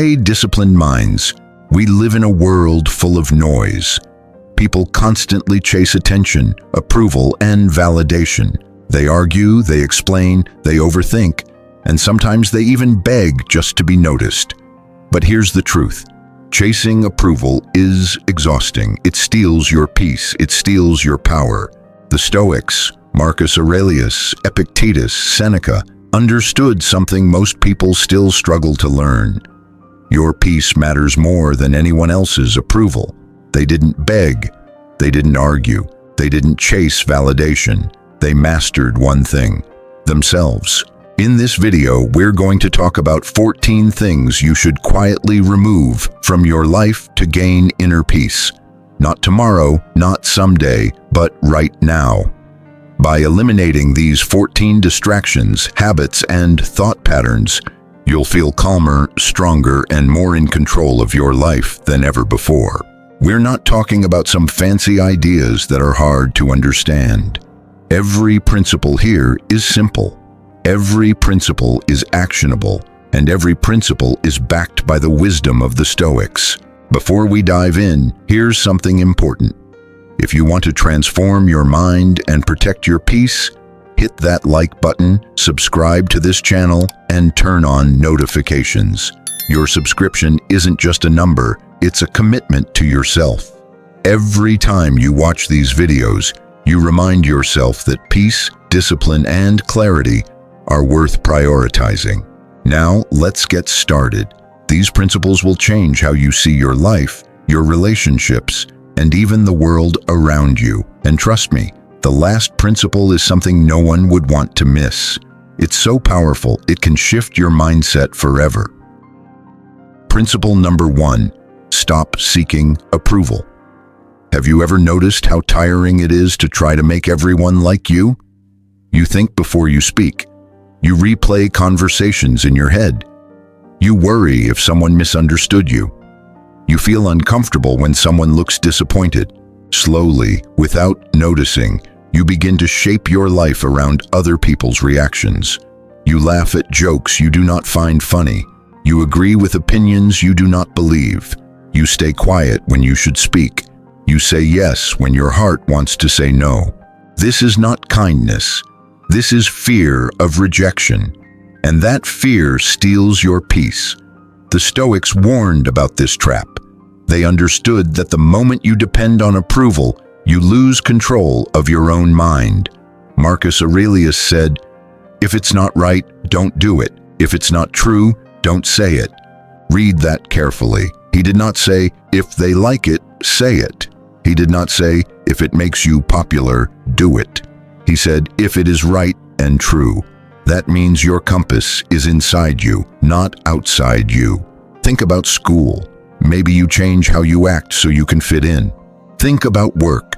Hey, disciplined minds, we live in a world full of noise. People constantly chase attention, approval, and validation. They argue, they explain, they overthink, and sometimes they even beg just to be noticed. But here's the truth. Chasing approval is exhausting. It steals your peace. It steals your power. The Stoics, Marcus Aurelius, Epictetus, Seneca, understood something most people still struggle to learn. Your peace matters more than anyone else's approval. They didn't beg. They didn't argue. They didn't chase validation. They mastered one thing: themselves. In this video, we're going to talk about 14 things you should quietly remove from your life to gain inner peace. Not tomorrow, not someday, but right now. By eliminating these 14 distractions, habits, and thought patterns, you'll feel calmer, stronger, and more in control of your life than ever before. We're not talking about some fancy ideas that are hard to understand. Every principle here is simple. Every principle is actionable, and every principle is backed by the wisdom of the Stoics. Before we dive in, here's something important. If you want to transform your mind and protect your peace, hit that like button, subscribe to this channel, and turn on notifications. Your subscription isn't just a number, it's a commitment to yourself. Every time you watch these videos, you remind yourself that peace, discipline, and clarity are worth prioritizing. Now, let's get started. These principles will change how you see your life, your relationships, and even the world around you. And trust me, the last principle is something no one would want to miss. It's so powerful, it can shift your mindset forever. Principle number 1, stop seeking approval. Have you ever noticed how tiring it is to try to make everyone like you? You think before you speak. You replay conversations in your head. You worry if someone misunderstood you. You feel uncomfortable when someone looks disappointed. Slowly, without noticing, you begin to shape your life around other people's reactions. You laugh at jokes you do not find funny. You agree with opinions you do not believe. You stay quiet when you should speak. You say yes when your heart wants to say no. This is not kindness. This is fear of rejection. And that fear steals your peace. The Stoics warned about this trap. They understood that the moment you depend on approval, you lose control of your own mind. Marcus Aurelius said, "If it's not right, don't do it. If it's not true, don't say it." Read that carefully. He did not say, "If they like it, say it." He did not say, "If it makes you popular, do it." He said, "If it is right and true." That means your compass is inside you, not outside you. Think about school. Maybe you change how you act so you can fit in. Think about work.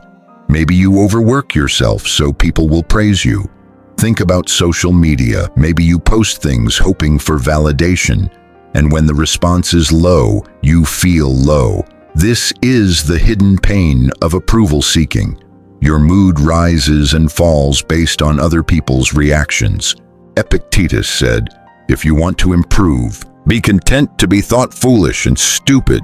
Maybe you overwork yourself so people will praise you. Think about social media. Maybe you post things hoping for validation, and when the response is low, you feel low. This is the hidden pain of approval seeking. Your mood rises and falls based on other people's reactions. Epictetus said, "If you want to improve, be content to be thought foolish and stupid."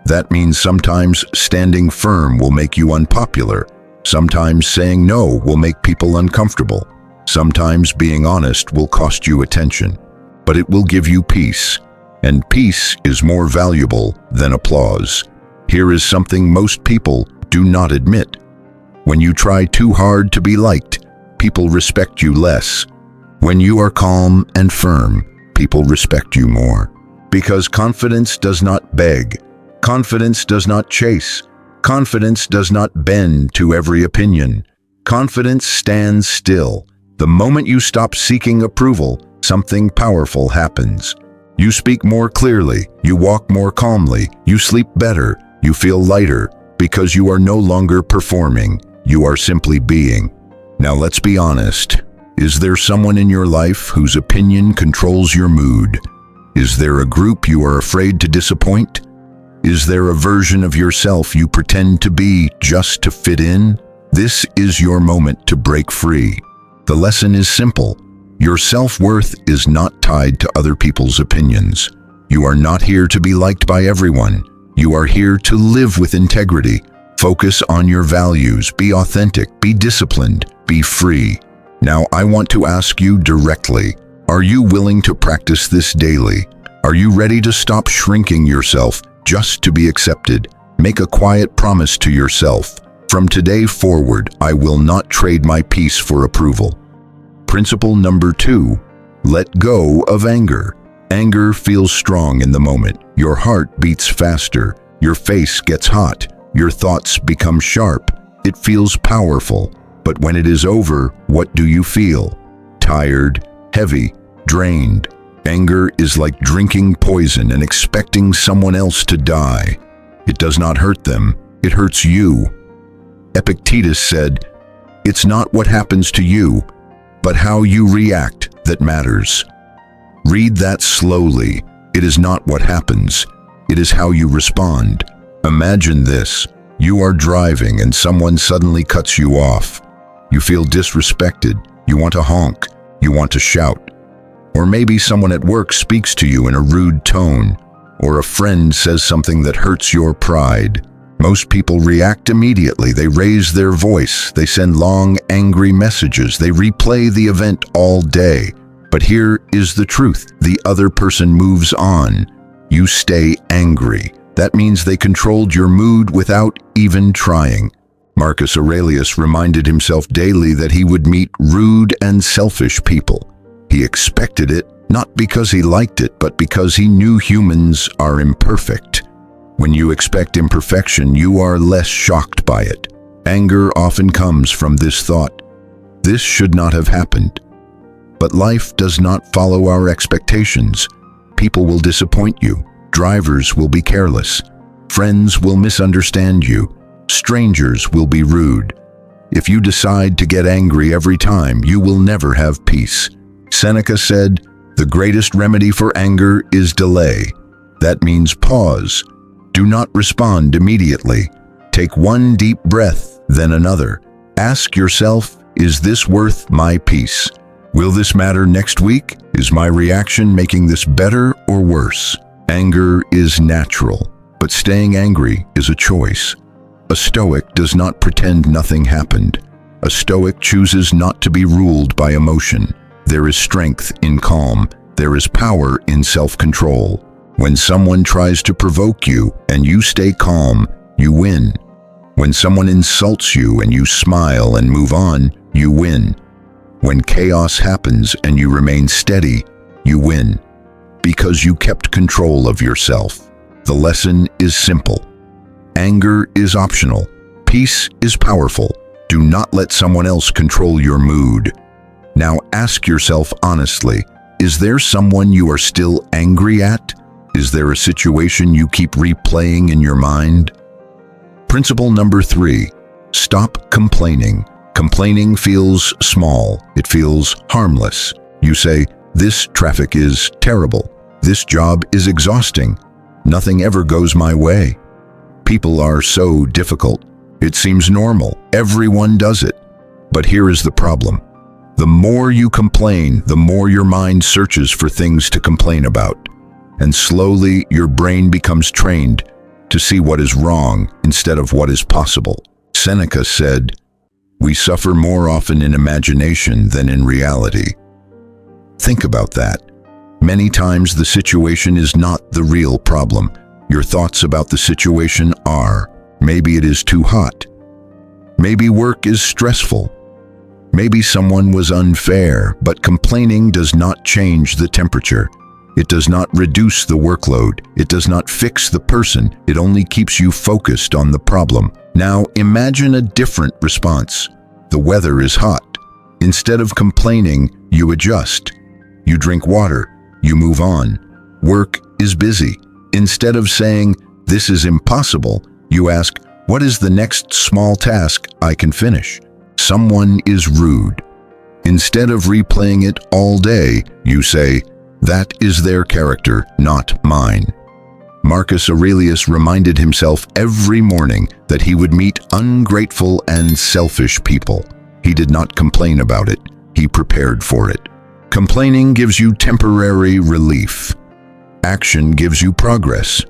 That means sometimes standing firm will make you unpopular. Sometimes saying no will make people uncomfortable. Sometimes being honest will cost you attention. But it will give you peace. And peace is more valuable than applause. Here is something most people do not admit. When you try too hard to be liked, people respect you less. When you are calm and firm, people respect you more. Because confidence does not beg. Confidence does not chase. Confidence does not bend to every opinion. Confidence stands still. The moment you stop seeking approval, something powerful happens. You speak more clearly, you walk more calmly, you sleep better, you feel lighter, because you are no longer performing, you are simply being. Now let's be honest. Is there someone in your life whose opinion controls your mood? Is there a group you are afraid to disappoint? Is there a version of yourself you pretend to be just to fit in? This is your moment to break free. The lesson is simple. Your self-worth is not tied to other people's opinions. You are not here to be liked by everyone. You are here to live with integrity. Focus on your values. Be authentic. Be disciplined. Be free. Now, I want to ask you directly, are you willing to practice this daily? Are you ready to stop shrinking yourself just to be accepted? Make a quiet promise to yourself. From today forward, I will not trade my peace for approval. Principle number 2, let go of anger. Anger feels strong in the moment. Your heart beats faster. Your face gets hot. Your thoughts become sharp. It feels powerful. But when it is over, what do you feel? Tired, heavy, drained. Anger is like drinking poison and expecting someone else to die. It does not hurt them. It hurts you. Epictetus said, "It's not what happens to you, but how you react that matters." Read that slowly. It is not what happens. It is how you respond. Imagine this. You are driving and someone suddenly cuts you off. You feel disrespected. You want to honk. You want to shout. Or maybe someone at work speaks to you in a rude tone, or a friend says something that hurts your pride. Most people react immediately. They raise their voice. They send long, angry messages. They replay the event all day. But here is the truth. The other person moves on. You stay angry. That means they controlled your mood without even trying. Marcus Aurelius reminded himself daily that he would meet rude and selfish people. He expected it, not because he liked it, but because he knew humans are imperfect. When you expect imperfection, you are less shocked by it. Anger often comes from this thought: this should not have happened. But life does not follow our expectations. People will disappoint you. Drivers will be careless. Friends will misunderstand you. Strangers will be rude. If you decide to get angry every time, you will never have peace. Seneca said, "The greatest remedy for anger is delay." That means pause. Do not respond immediately. Take one deep breath, then another. Ask yourself, is this worth my peace? Will this matter next week? Is my reaction making this better or worse? Anger is natural, but staying angry is a choice. A Stoic does not pretend nothing happened. A Stoic chooses not to be ruled by emotion. There is strength in calm. There is power in self-control. When someone tries to provoke you and you stay calm, you win. When someone insults you and you smile and move on, you win. When chaos happens and you remain steady, you win. Because you kept control of yourself. The lesson is simple. Anger is optional. Peace is powerful. Do not let someone else control your mood. Now ask yourself honestly, is there someone you are still angry at? Is there a situation you keep replaying in your mind? Principle number 3, stop complaining. Complaining feels small. It feels harmless. You say, this traffic is terrible. This job is exhausting. Nothing ever goes my way. People are so difficult. It seems normal. Everyone does it. But here is the problem. The more you complain, the more your mind searches for things to complain about. And slowly your brain becomes trained to see what is wrong instead of what is possible. Seneca said, "We suffer more often in imagination than in reality." Think about that. Many times the situation is not the real problem. Your thoughts about the situation are. Maybe it is too hot. Maybe work is stressful. Maybe someone was unfair, but complaining does not change the temperature. It does not reduce the workload. It does not fix the person. It only keeps you focused on the problem. Now imagine a different response. The weather is hot. Instead of complaining, you adjust. You drink water. You move on. Work is busy. Instead of saying, "This is impossible," you ask, "What is the next small task I can finish?" Someone is rude. Instead of replaying it all day, you say, "That is their character, not mine." Marcus Aurelius reminded himself every morning that he would meet ungrateful and selfish people. He did not complain about it. He prepared for it. Complaining gives you temporary relief. Action gives you progress.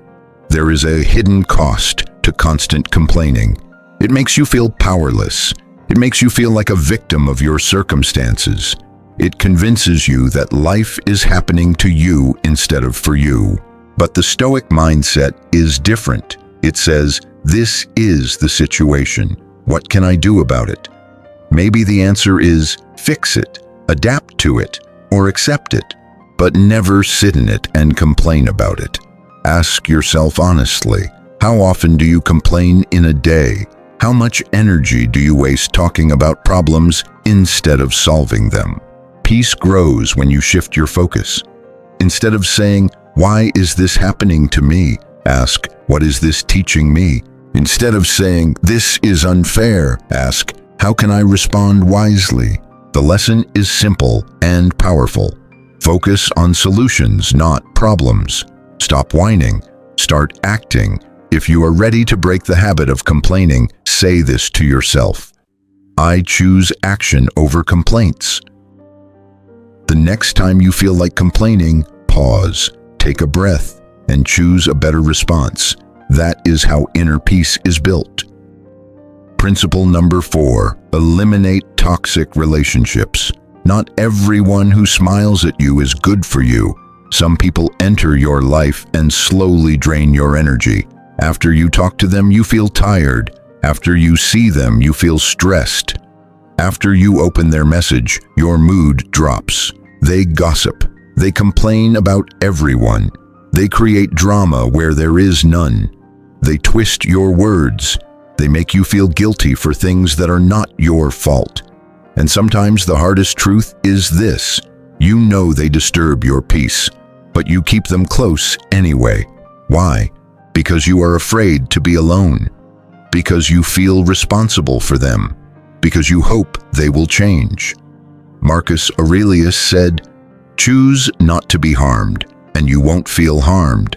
There is a hidden cost to constant complaining. It makes you feel powerless. It makes you feel like a victim of your circumstances. It convinces you that life is happening to you instead of for you. But the Stoic mindset is different. It says, this is the situation. What can I do about it? Maybe the answer is fix it, adapt to it, or accept it, but never sit in it and complain about it. Ask yourself honestly, how often do you complain in a day? How much energy do you waste talking about problems instead of solving them? Peace grows when you shift your focus. Instead of saying, why is this happening to me? Ask, what is this teaching me? Instead of saying, this is unfair, ask, how can I respond wisely? The lesson is simple and powerful. Focus on solutions, not problems. Stop whining. Start acting. If you are ready to break the habit of complaining, say this to yourself. I choose action over complaints. The next time you feel like complaining, pause, take a breath, and choose a better response. That is how inner peace is built. Principle number 4, eliminate toxic relationships. Not everyone who smiles at you is good for you. Some people enter your life and slowly drain your energy. After you talk to them, you feel tired. After you see them, you feel stressed. After you open their message, your mood drops. They gossip. They complain about everyone. They create drama where there is none. They twist your words. They make you feel guilty for things that are not your fault. And sometimes the hardest truth is this. You know they disturb your peace, but you keep them close anyway. Why? Because you are afraid to be alone. Because you feel responsible for them. Because you hope they will change. Marcus Aurelius said, choose not to be harmed, and you won't feel harmed.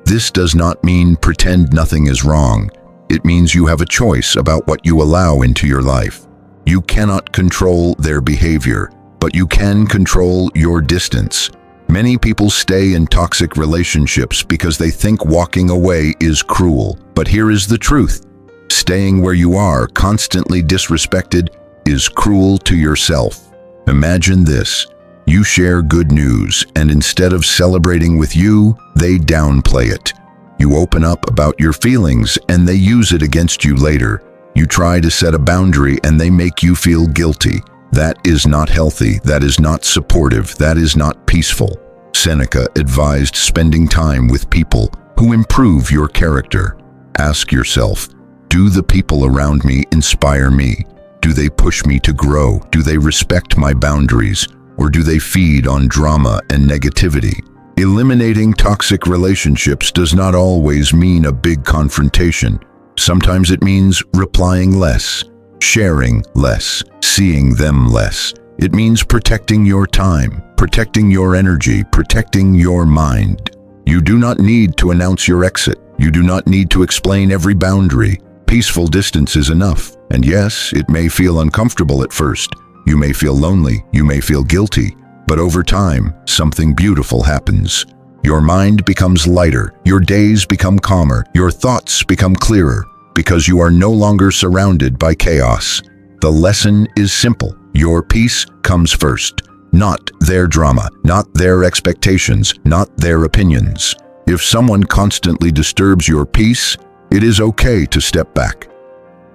This does not mean pretend nothing is wrong. It means you have a choice about what you allow into your life. You cannot control their behavior, but you can control your distance. Many people stay in toxic relationships because they think walking away is cruel. But here is the truth. Staying where you are, constantly disrespected, is cruel to yourself. Imagine this. You share good news, and instead of celebrating with you, they downplay it. You open up about your feelings, and they use it against you later. You try to set a boundary, and they make you feel guilty. That is not healthy. That is not supportive. That is not peaceful. Seneca advised spending time with people who improve your character. Ask yourself, do the people around me inspire me? Do they push me to grow? Do they respect my boundaries? Or do they feed on drama and negativity? Eliminating toxic relationships does not always mean a big confrontation. Sometimes it means replying less, sharing less, seeing them less. It means protecting your time, protecting your energy, protecting your mind. You do not need to announce your exit. You do not need to explain every boundary. Peaceful distance is enough. And yes, it may feel uncomfortable at first. You may feel lonely. You may feel guilty. But over time, something beautiful happens. Your mind becomes lighter. Your days become calmer. Your thoughts become clearer because you are no longer surrounded by chaos. The lesson is simple. Your peace comes first. Not their drama, not their expectations, not their opinions. If someone constantly disturbs your peace, it is okay to step back.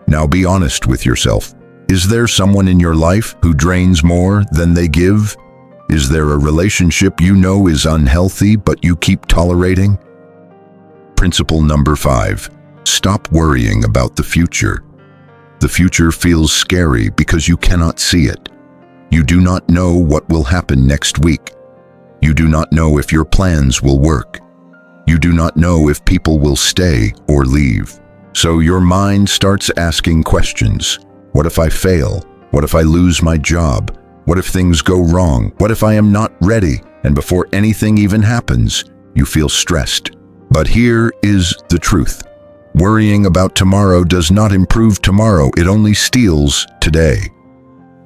Now be honest with yourself. Is there someone in your life who drains more than they give? Is there a relationship you know is unhealthy but you keep tolerating? Principle number 5. Stop worrying about the future. The future feels scary because you cannot see it. You do not know what will happen next week. You do not know if your plans will work. You do not know if people will stay or leave. So your mind starts asking questions. What if I fail? What if I lose my job? What if things go wrong? What if I am not ready? And before anything even happens, you feel stressed. But here is the truth. Worrying about tomorrow does not improve tomorrow. It only steals today.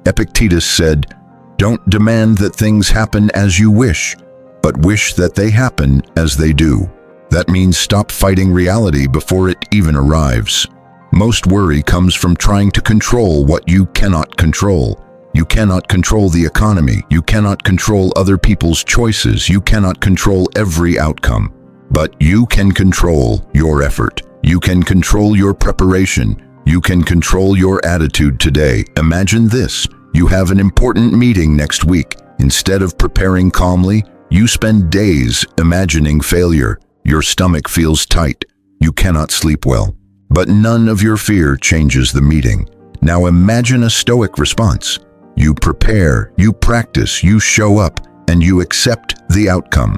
Epictetus said, "Don't demand that things happen as you wish. but wish that they happen as they do. That means stop fighting reality before it even arrives. Most worry comes from trying to control what you cannot control. You cannot control the economy. You cannot control other people's choices. You cannot control every outcome. But you can control your effort. You can control your preparation. You can control your attitude today. Imagine this. You have an important meeting next week. Instead of preparing calmly, you spend days imagining failure. Your stomach feels tight. You cannot sleep well. But none of your fear changes the meeting. Now imagine a Stoic response. You prepare, you practice, you show up, and you accept the outcome.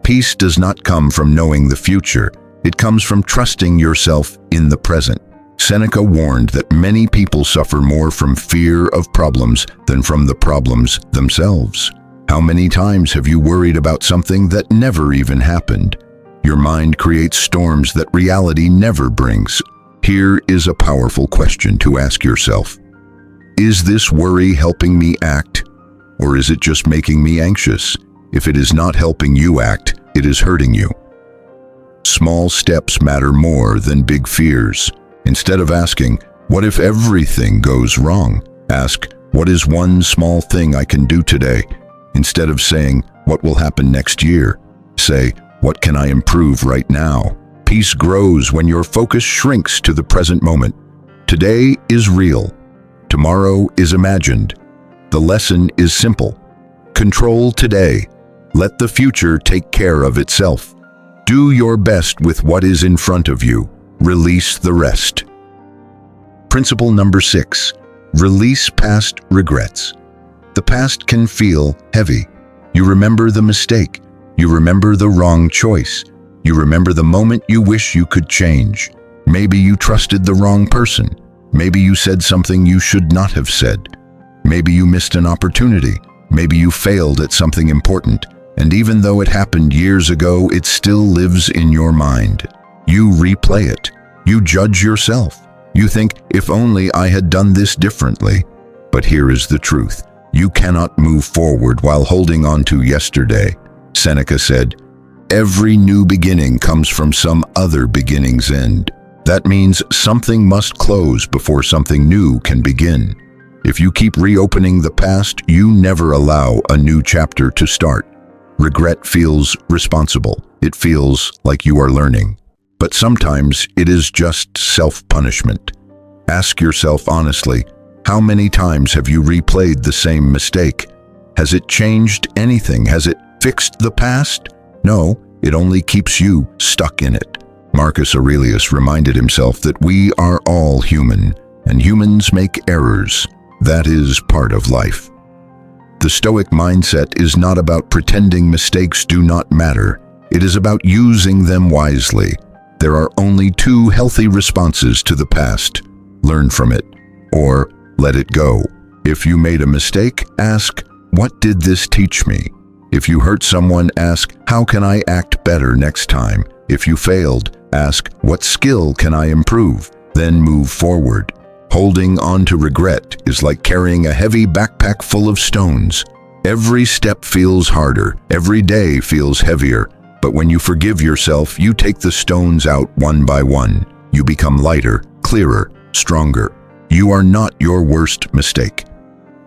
Peace does not come from knowing the future. It comes from trusting yourself in the present. Seneca warned that many people suffer more from fear of problems than from the problems themselves. How many times have you worried about something that never even happened? Your mind creates storms that reality never brings. Here is a powerful question to ask yourself. Is this worry helping me act, or is it just making me anxious? If it is not helping you act, it is hurting you. Small steps matter more than big fears. Instead of asking, what if everything goes wrong? Ask, what is one small thing I can do today? Instead of saying, what will happen next year? Say, what can I improve right now? Peace grows when your focus shrinks to the present moment. Today is real. Tomorrow is imagined. The lesson is simple. Control today. Let the future take care of itself. Do your best with what is in front of you. Release the rest. Principle number 6. Release past regrets. The past can feel heavy. You remember the mistake. You remember the wrong choice. You remember the moment you wish you could change. Maybe you trusted the wrong person. Maybe you said something you should not have said. Maybe you missed an opportunity. Maybe you failed at something important. And even though it happened years ago, it still lives in your mind. You replay it. You judge yourself. You think, if only I had done this differently. But here is the truth. You cannot move forward while holding on to yesterday. Seneca said, every new beginning comes from some other beginning's end. That means something must close before something new can begin. If you keep reopening the past, you never allow a new chapter to start. Regret feels responsible. It feels like you are learning. But sometimes it is just self-punishment. Ask yourself honestly, how many times have you replayed the same mistake? Has it changed anything? Has it fixed the past? No, it only keeps you stuck in it. Marcus Aurelius reminded himself that we are all human, and humans make errors. That is part of life. The Stoic mindset is not about pretending mistakes do not matter. It is about using them wisely. There are only two healthy responses to the past. Learn from it, or let it go. If you made a mistake, ask, what did this teach me? If you hurt someone, ask, how can I act better next time? If you failed, ask, what skill can I improve? Then move forward. Holding on to regret is like carrying a heavy backpack full of stones. Every step feels harder. Every day feels heavier. But when you forgive yourself, you take the stones out one by one. You become lighter, clearer, stronger. You are not your worst mistake.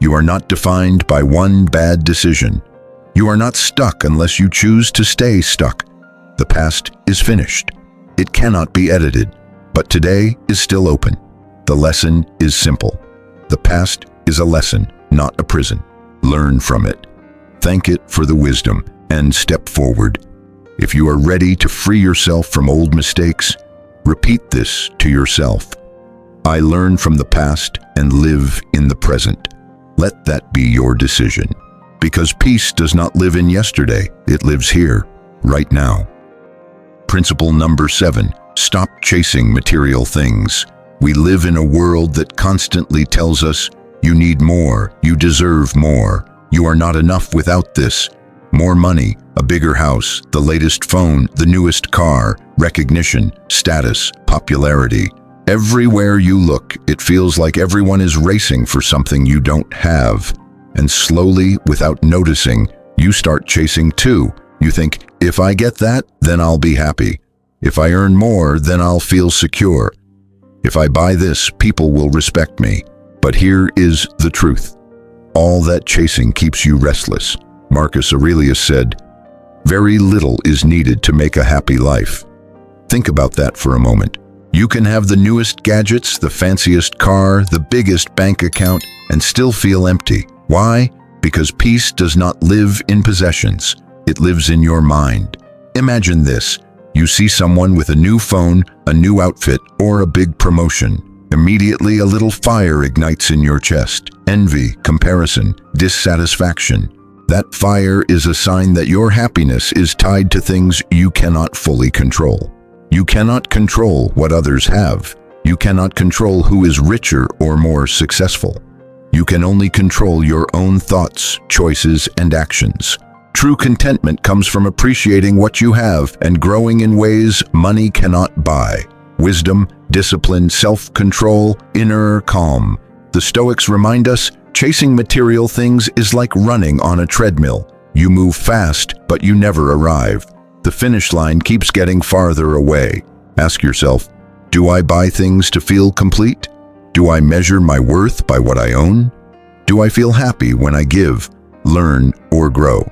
You are not defined by one bad decision. You are not stuck unless you choose to stay stuck. The past is finished. It cannot be edited, but today is still open. The lesson is simple. The past is a lesson, not a prison. Learn from it. Thank it for the wisdom and step forward. If you are ready to free yourself from old mistakes, repeat this to yourself. I learn from the past and live in the present. Let that be your decision. Because peace does not live in yesterday, it lives here, right now. Principle number 7, stop chasing material things. We live in a world that constantly tells us, you need more, you deserve more, you are not enough without this. More money, a bigger house, the latest phone, the newest car, recognition, status, popularity. Everywhere you look, it feels like everyone is racing for something you don't have. And slowly, without noticing, you start chasing too. You think, if I get that, then I'll be happy. If I earn more, then I'll feel secure. If I buy this, people will respect me. But here is the truth. All that chasing keeps you restless. Marcus Aurelius said, "Very little is needed to make a happy life." Think about that for a moment. You can have the newest gadgets, the fanciest car, the biggest bank account, and still feel empty. Why? Because peace does not live in possessions. It lives in your mind. Imagine this. You see someone with a new phone, a new outfit, or a big promotion. Immediately, a little fire ignites in your chest. Envy, comparison, dissatisfaction. That fire is a sign that your happiness is tied to things you cannot fully control. You cannot control what others have. You cannot control who is richer or more successful. You can only control your own thoughts, choices, and actions. True contentment comes from appreciating what you have and growing in ways money cannot buy. Wisdom, discipline, self-control, inner calm. The Stoics remind us, chasing material things is like running on a treadmill. You move fast, but you never arrive. The finish line keeps getting farther away. Ask yourself, do I buy things to feel complete? Do I measure my worth by what I own? Do I feel happy when I give, learn, or grow?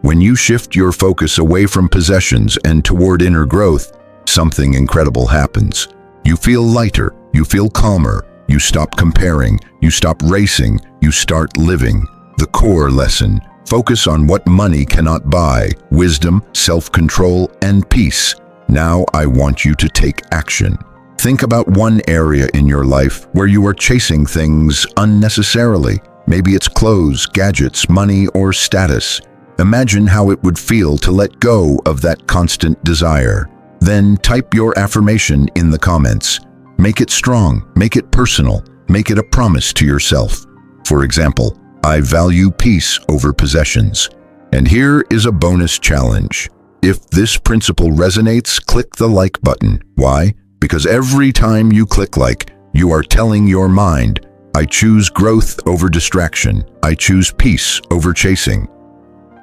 When you shift your focus away from possessions and toward inner growth, something incredible happens. You feel lighter, you feel calmer, you stop comparing, you stop racing, you start living. The core lesson: focus on what money cannot buy, wisdom, self-control, and peace. Now I want you to take action. Think about one area in your life where you are chasing things unnecessarily. Maybe it's clothes, gadgets, money, or status. Imagine how it would feel to let go of that constant desire. Then type your affirmation in the comments. Make it strong, make it personal, make it a promise to yourself. For example, I value peace over possessions. And here is a bonus challenge. If this principle resonates, click the like button. Why? Because every time you click like, you are telling your mind, I choose growth over distraction. I choose peace over chasing.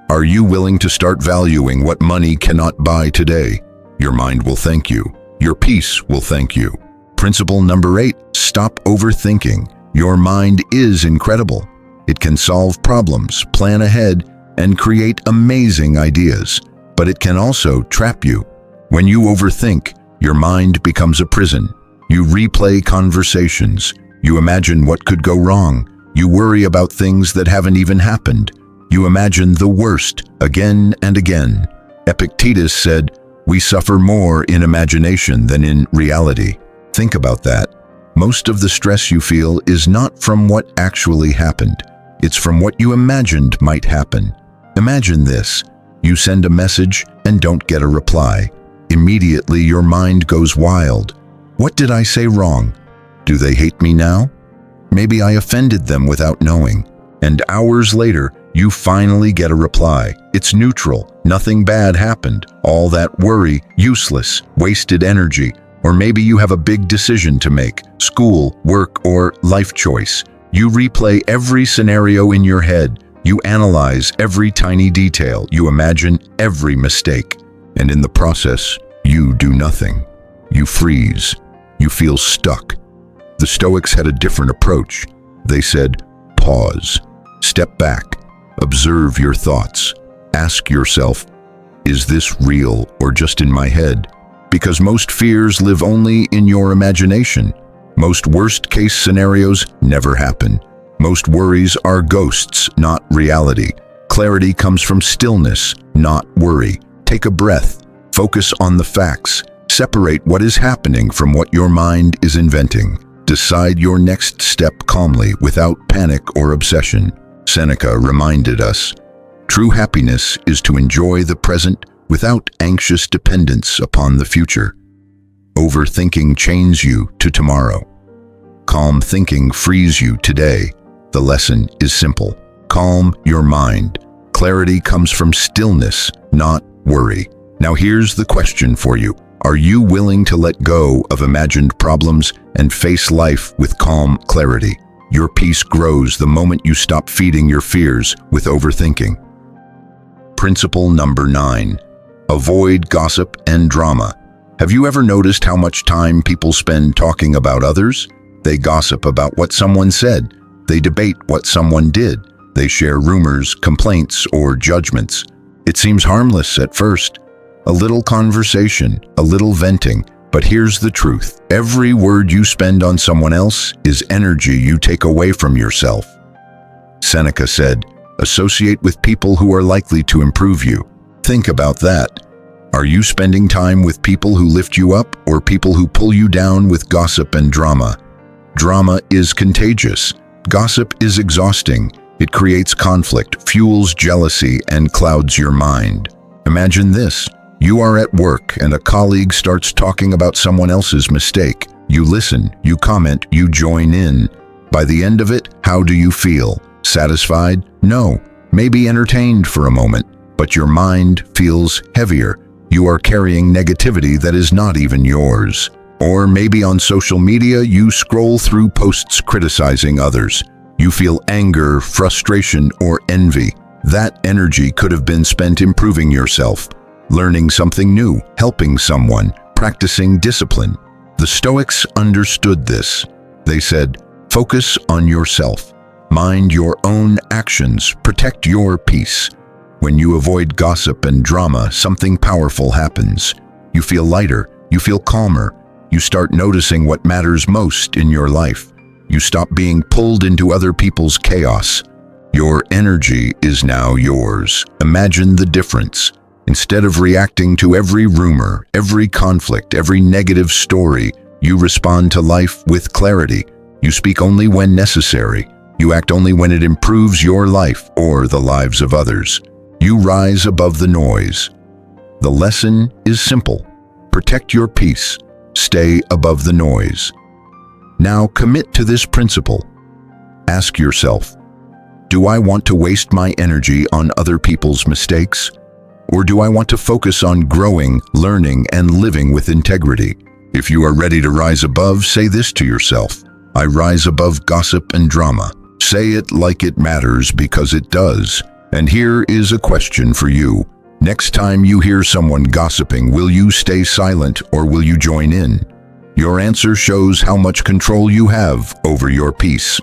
Are you willing to start valuing what money cannot buy today? Your mind will thank you. Your peace will thank you. Principle number 8, stop overthinking. Your mind is incredible. It can solve problems, plan ahead, and create amazing ideas. But it can also trap you. When you overthink, your mind becomes a prison. You replay conversations. You imagine what could go wrong. You worry about things that haven't even happened. You imagine the worst again and again. Epictetus said, "We suffer more in imagination than in reality." Think about that. Most of the stress you feel is not from what actually happened. It's from what you imagined might happen. Imagine this. You send a message and don't get a reply. Immediately your mind goes wild. What did I say wrong? Do they hate me now? Maybe I offended them without knowing. And hours later, you finally get a reply. It's neutral. Nothing bad happened. All that worry, useless, wasted energy. Or maybe you have a big decision to make, school, work, or life choice. You replay every scenario in your head. You analyze every tiny detail. You imagine every mistake. And in the process, you do nothing. You freeze. You feel stuck. The Stoics had a different approach. They said, pause, step back, observe your thoughts. Ask yourself, is this real or just in my head? Because most fears live only in your imagination. Most worst-case scenarios never happen. Most worries are ghosts, not reality. Clarity comes from stillness, not worry. Take a breath. Focus on the facts. Separate what is happening from what your mind is inventing. Decide your next step calmly without panic or obsession. Seneca reminded us, true happiness is to enjoy the present without anxious dependence upon the future. Overthinking chains you to tomorrow. Calm thinking frees you today. The lesson is simple. Calm your mind. Clarity comes from stillness, not worry. Now here's the question for you. Are you willing to let go of imagined problems and face life with calm clarity? Your peace grows the moment you stop feeding your fears with overthinking. Principle number 9. Avoid gossip and drama. Have you ever noticed how much time people spend talking about others? They gossip about what someone said. They debate what someone did. They share rumors, complaints, or judgments. It seems harmless at first. A little conversation, a little venting. But here's the truth. Every word you spend on someone else is energy you take away from yourself. Seneca said, "Associate with people who are likely to improve you." Think about that. Are you spending time with people who lift you up or people who pull you down with gossip and drama? Drama is contagious. Gossip is exhausting. It creates conflict, fuels jealousy, and clouds your mind. Imagine this. You are at work and a colleague starts talking about someone else's mistake. You listen, you comment, you join in. By the end of it, how do you feel? Satisfied? No. Maybe entertained for a moment, but your mind feels heavier. You are carrying negativity that is not even yours. Or maybe on social media, you scroll through posts criticizing others. You feel anger, frustration, or envy. That energy could have been spent improving yourself, learning something new, helping someone, practicing discipline. The Stoics understood this. They said, focus on yourself. Mind your own actions. Protect your peace. When you avoid gossip and drama, something powerful happens. You feel lighter. You feel calmer. You start noticing what matters most in your life. You stop being pulled into other people's chaos. Your energy is now yours. Imagine the difference. Instead of reacting to every rumor, every conflict, every negative story, you respond to life with clarity. You speak only when necessary. You act only when it improves your life or the lives of others. You rise above the noise. The lesson is simple. Protect your peace. Stay above the noise. Now commit to this principle. Ask yourself, do I want to waste my energy on other people's mistakes? Or do I want to focus on growing, learning, and living with integrity? If you are ready to rise above, say this to yourself. I rise above gossip and drama. Say it like it matters because it does. And here is a question for you. Next time you hear someone gossiping, will you stay silent or will you join in? Your answer shows how much control you have over your peace.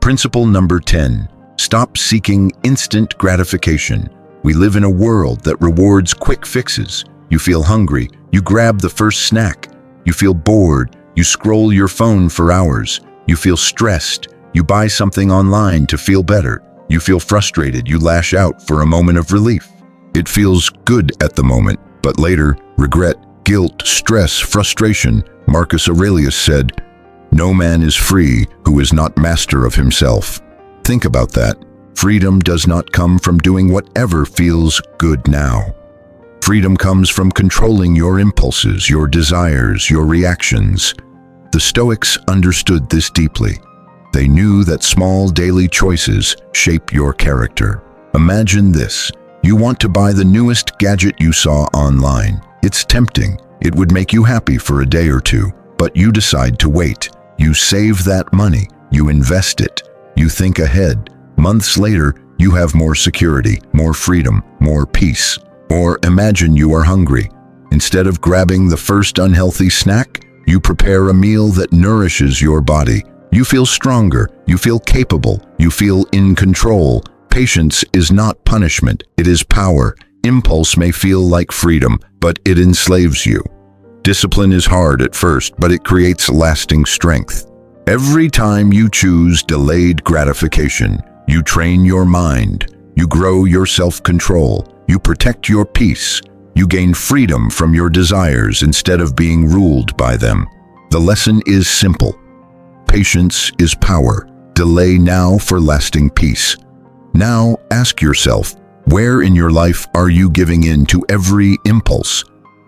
Principle number 10. Stop seeking instant gratification. We live in a world that rewards quick fixes. You feel hungry, you grab the first snack. You feel bored, you scroll your phone for hours. You feel stressed, you buy something online to feel better. You feel frustrated, you lash out for a moment of relief. It feels good at the moment, but later, regret, guilt, stress, frustration. Marcus Aurelius said, "No man is free who is not master of himself." Think about that. Freedom does not come from doing whatever feels good now. Freedom comes from controlling your impulses, your desires, your reactions. The Stoics understood this deeply. They knew that small daily choices shape your character. Imagine this. You want to buy the newest gadget you saw online. It's tempting. It would make you happy for a day or two, but you decide to wait. You save that money. You invest it. You think ahead. Months later, you have more security, more freedom, more peace. Or imagine you are hungry. Instead of grabbing the first unhealthy snack, you prepare a meal that nourishes your body. You feel stronger, you feel capable, you feel in control. Patience is not punishment, it is power. Impulse may feel like freedom, but it enslaves you. Discipline is hard at first, but it creates lasting strength. Every time you choose delayed gratification, you train your mind, you grow your self-control, you protect your peace, you gain freedom from your desires instead of being ruled by them. The lesson is simple. Patience is power. Delay now for lasting peace. Now ask yourself, where in your life are you giving in to every impulse?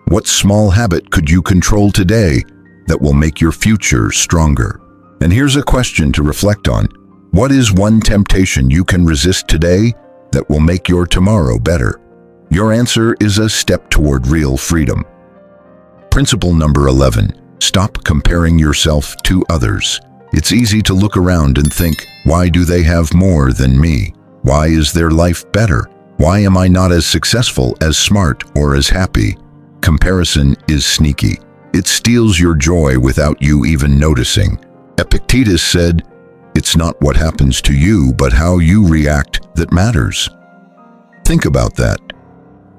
What small habit could you control today that will make your future stronger? And here's a question to reflect on. What is one temptation you can resist today that will make your tomorrow better? Your answer is a step toward real freedom. Principle number 11. Stop comparing yourself to others. It's easy to look around and think, why do they have more than me? Why is their life better? Why am I not as successful, as smart, or as happy? Comparison is sneaky. It steals your joy without you even noticing. Epictetus said, "It's not what happens to you, but how you react that matters." Think about that.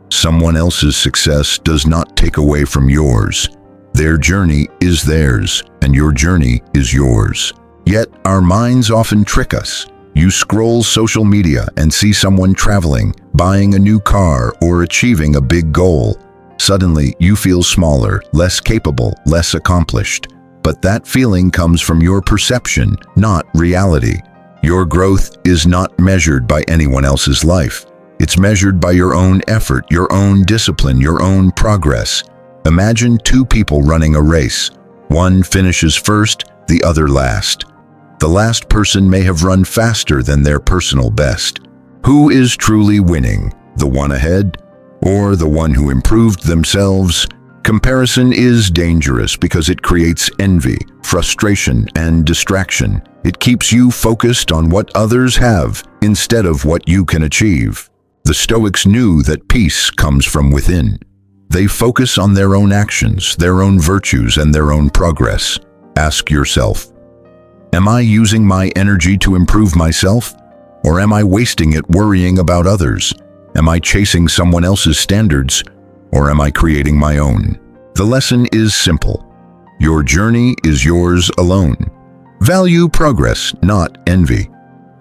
Someone else's success does not take away from yours. Their journey is theirs, and your journey is yours. Yet our minds often trick us. You scroll social media and see someone traveling, buying a new car, or achieving a big goal. Suddenly, you feel smaller, less capable, less accomplished. But that feeling comes from your perception, not reality. Your growth is not measured by anyone else's life. It's measured by your own effort, your own discipline, your own progress. Imagine two people running a race. One finishes first, the other last. The last person may have run faster than their personal best. Who is truly winning? The one ahead, or the one who improved themselves? Comparison is dangerous because it creates envy, frustration, and distraction. It keeps you focused on what others have instead of what you can achieve. The Stoics knew that peace comes from within. They focus on their own actions, their own virtues, and their own progress. Ask yourself, am I using my energy to improve myself? Or am I wasting it worrying about others? Am I chasing someone else's standards? Or am I creating my own? The lesson is simple. Your journey is yours alone. Value progress, not envy.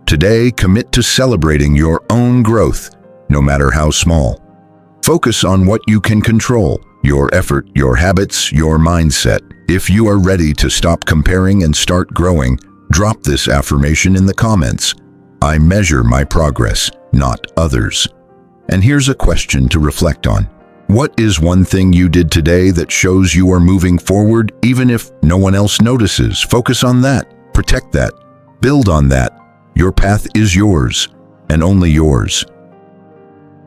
Today, commit to celebrating your own growth, no matter how small. Focus on what you can control, your effort, your habits, your mindset. If you are ready to stop comparing and start growing, drop this affirmation in the comments. I measure my progress, not others. And here's a question to reflect on. What is one thing you did today that shows you are moving forward, even if no one else notices? Focus on that, protect that, build on that. Your path is yours, and only yours.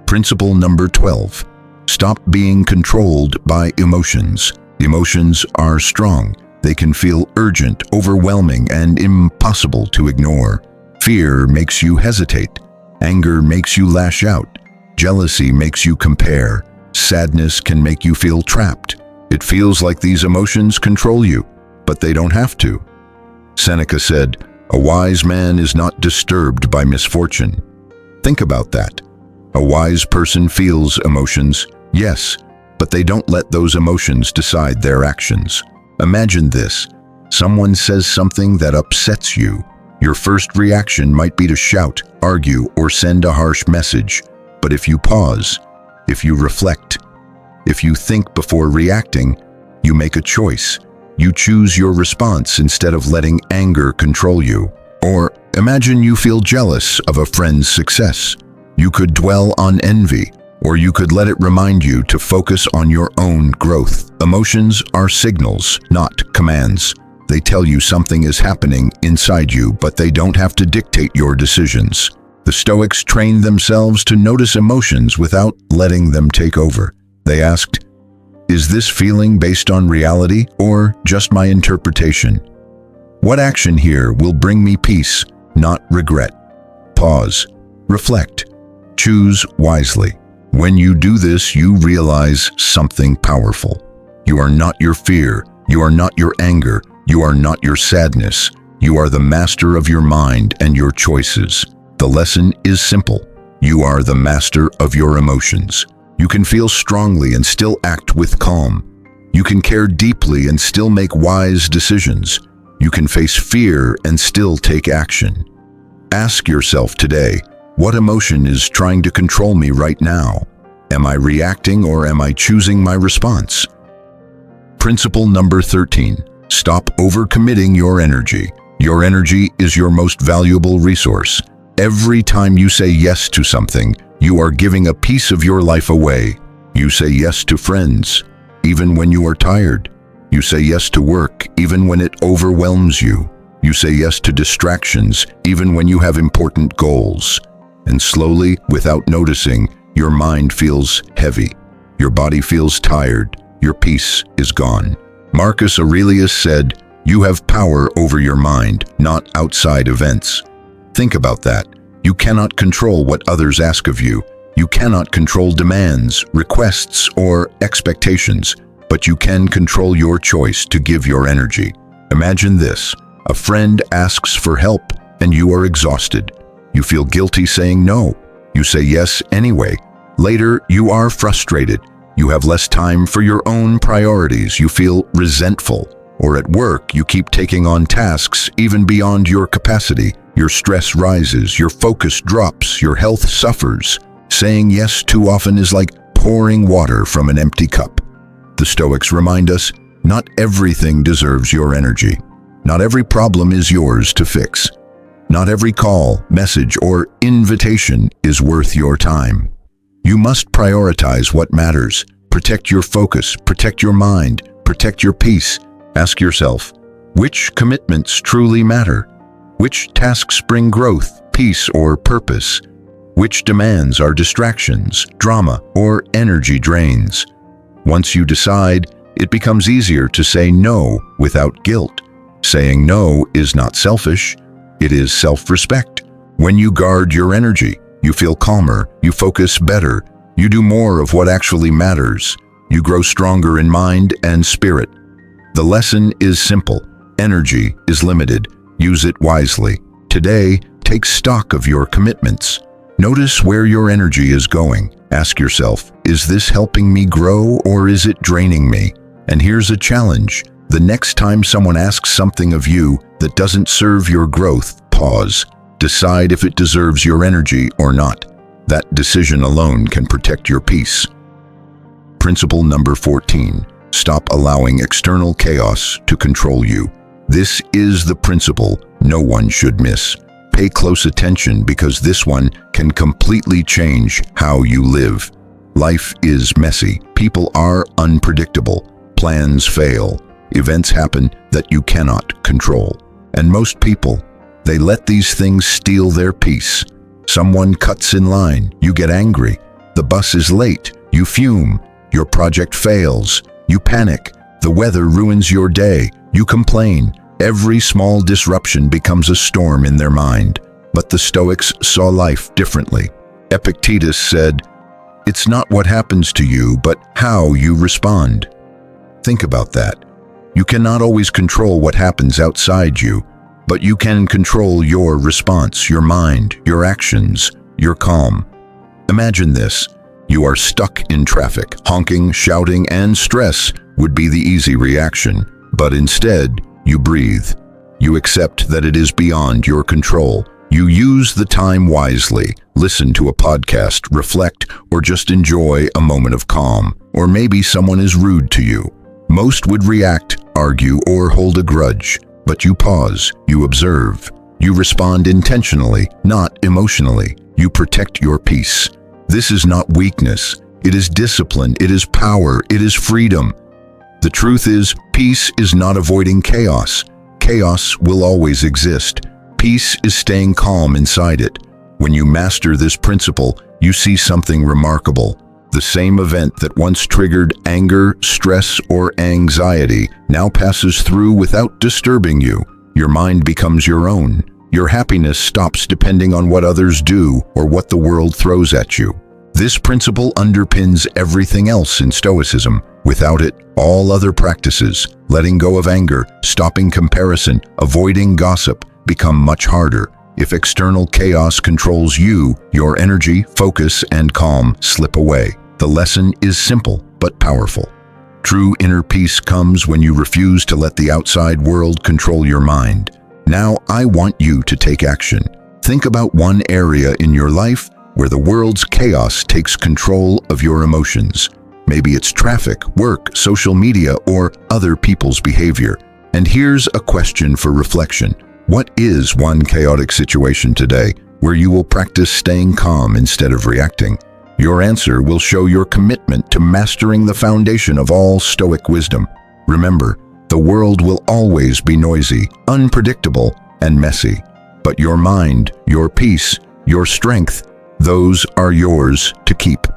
Principle number 12. Stop being controlled by emotions. Emotions are strong. They can feel urgent, overwhelming, and impossible to ignore. Fear makes you hesitate. Anger makes you lash out. Jealousy makes you compare. Sadness can make you feel trapped. It feels like these emotions control you, but they don't have to. Seneca said, "A wise man is not disturbed by misfortune." Think about that. A wise person feels emotions, yes, but they don't let those emotions decide their actions. Imagine this. Someone says something that upsets you. Your first reaction might be to shout, argue, or send a harsh message. But if you pause, if you reflect, if you think before reacting, you make a choice. You choose your response instead of letting anger control you. Or imagine you feel jealous of a friend's success. You could dwell on envy, or you could let it remind you to focus on your own growth. Emotions are signals, not commands. They tell you something is happening inside you, but they don't have to dictate your decisions. The Stoics trained themselves to notice emotions without letting them take over. They asked, is this feeling based on reality or just my interpretation? What action here will bring me peace, not regret? Pause. Reflect. Choose wisely. When you do this, you realize something powerful. You are not your fear. You are not your anger. You are not your sadness. You are the master of your mind and your choices. The lesson is simple. You are the master of your emotions. You can feel strongly and still act with calm. You can care deeply and still make wise decisions. You can face fear and still take action. Ask yourself today, what emotion is trying to control me right now? Am I reacting or am I choosing my response? Principle number 13. Stop overcommitting your energy. Your energy is your most valuable resource. Every time you say yes to something, you are giving a piece of your life away. You say yes to friends, even when you are tired. You say yes to work, even when it overwhelms you. You say yes to distractions, even when you have important goals. And slowly, without noticing, your mind feels heavy. Your body feels tired. Your peace is gone. Marcus Aurelius said, "You have power over your mind, not outside events." Think about that. You cannot control what others ask of you. You cannot control demands, requests, or expectations, but you can control your choice to give your energy. Imagine this: a friend asks for help and you are exhausted. You feel guilty saying no. You say yes anyway. Later, you are frustrated. You have less time for your own priorities. You feel resentful. Or at work, you keep taking on tasks even beyond your capacity. Your stress rises, your focus drops, your health suffers. Saying yes too often is like pouring water from an empty cup. The Stoics remind us, not everything deserves your energy. Not every problem is yours to fix. Not every call, message, or invitation is worth your time. You must prioritize what matters. Protect your focus, protect your mind, protect your peace. Ask yourself, which commitments truly matter? Which tasks bring growth, peace, or purpose? Which demands are distractions, drama, or energy drains? Once you decide, it becomes easier to say no without guilt. Saying no is not selfish, it is self-respect. When you guard your energy, you feel calmer, you focus better, you do more of what actually matters. You grow stronger in mind and spirit. The lesson is simple. Energy is limited. Use it wisely. Today, take stock of your commitments. Notice where your energy is going. Ask yourself, is this helping me grow or is it draining me? And here's a challenge. The next time someone asks something of you that doesn't serve your growth, pause. Decide if it deserves your energy or not. That decision alone can protect your peace. Principle number 14. Stop allowing external chaos to control you. This is the principle no one should miss. Pay close attention because this one can completely change how you live. Life is messy. People are unpredictable. Plans fail. Events happen that you cannot control. And most people, they let these things steal their peace. Someone cuts in line, you get angry. The bus is late, you fume. Your project fails, you panic. The weather ruins your day, you complain. Every small disruption becomes a storm in their mind. But the Stoics saw life differently. Epictetus said, "It's not what happens to you, but how you respond." Think about that. You cannot always control what happens outside you, but you can control your response, your mind, your actions, your calm. Imagine this. You are stuck in traffic. Honking, shouting, and stress would be the easy reaction. But instead, you breathe. You accept that it is beyond your control. You use the time wisely. Listen to a podcast, reflect, or just enjoy a moment of calm. Or maybe someone is rude to you. Most would react, argue, or hold a grudge. But you pause, you observe. You respond intentionally, not emotionally. You protect your peace. This is not weakness. It is discipline. It is power. It is freedom. The truth is, peace is not avoiding chaos. Chaos will always exist. Peace is staying calm inside it. When you master this principle, you see something remarkable. The same event that once triggered anger, stress, or anxiety now passes through without disturbing you. Your mind becomes your own. Your happiness stops depending on what others do or what the world throws at you. This principle underpins everything else in Stoicism. Without it, all other practices, letting go of anger, stopping comparison, avoiding gossip, become much harder. If external chaos controls you, your energy, focus, and calm slip away. The lesson is simple but powerful. True inner peace comes when you refuse to let the outside world control your mind. Now, I want you to take action. Think about one area in your life where the world's chaos takes control of your emotions. Maybe it's traffic, work, social media, or other people's behavior. And here's a question for reflection. What is one chaotic situation today where you will practice staying calm instead of reacting? Your answer will show your commitment to mastering the foundation of all Stoic wisdom. Remember, the world will always be noisy, unpredictable, and messy. But your mind, your peace, your strength, those are yours to keep.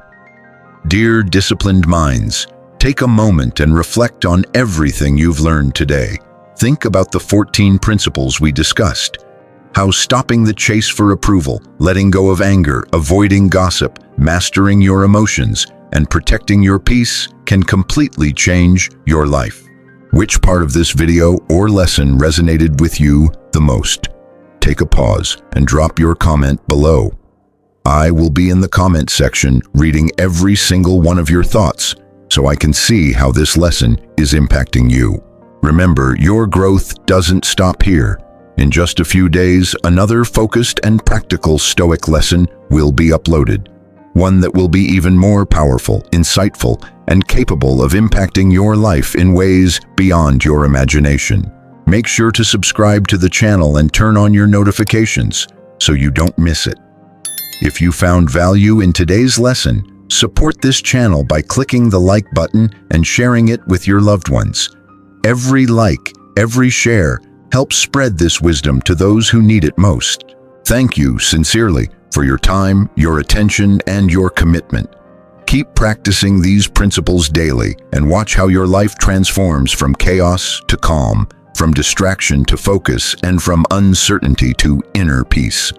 Dear disciplined minds, take a moment and reflect on everything you've learned today. Think about the 14 principles we discussed. how stopping the chase for approval, letting go of anger, avoiding gossip, mastering your emotions, and protecting your peace can completely change your life. Which part of this video or lesson resonated with you the most? Take a pause and drop your comment below. I will be in the comment section reading every single one of your thoughts so I can see how this lesson is impacting you. Remember, your growth doesn't stop here. In just a few days, another focused and practical Stoic lesson will be uploaded. One that will be even more powerful, insightful, and capable of impacting your life in ways beyond your imagination. Make sure to subscribe to the channel and turn on your notifications so you don't miss it. If you found value in today's lesson, support this channel by clicking the like button and sharing it with your loved ones. Every like, every share, helps spread this wisdom to those who need it most. Thank you sincerely for your time, your attention, and your commitment. Keep practicing these principles daily and watch how your life transforms from chaos to calm, from distraction to focus, and from uncertainty to inner peace.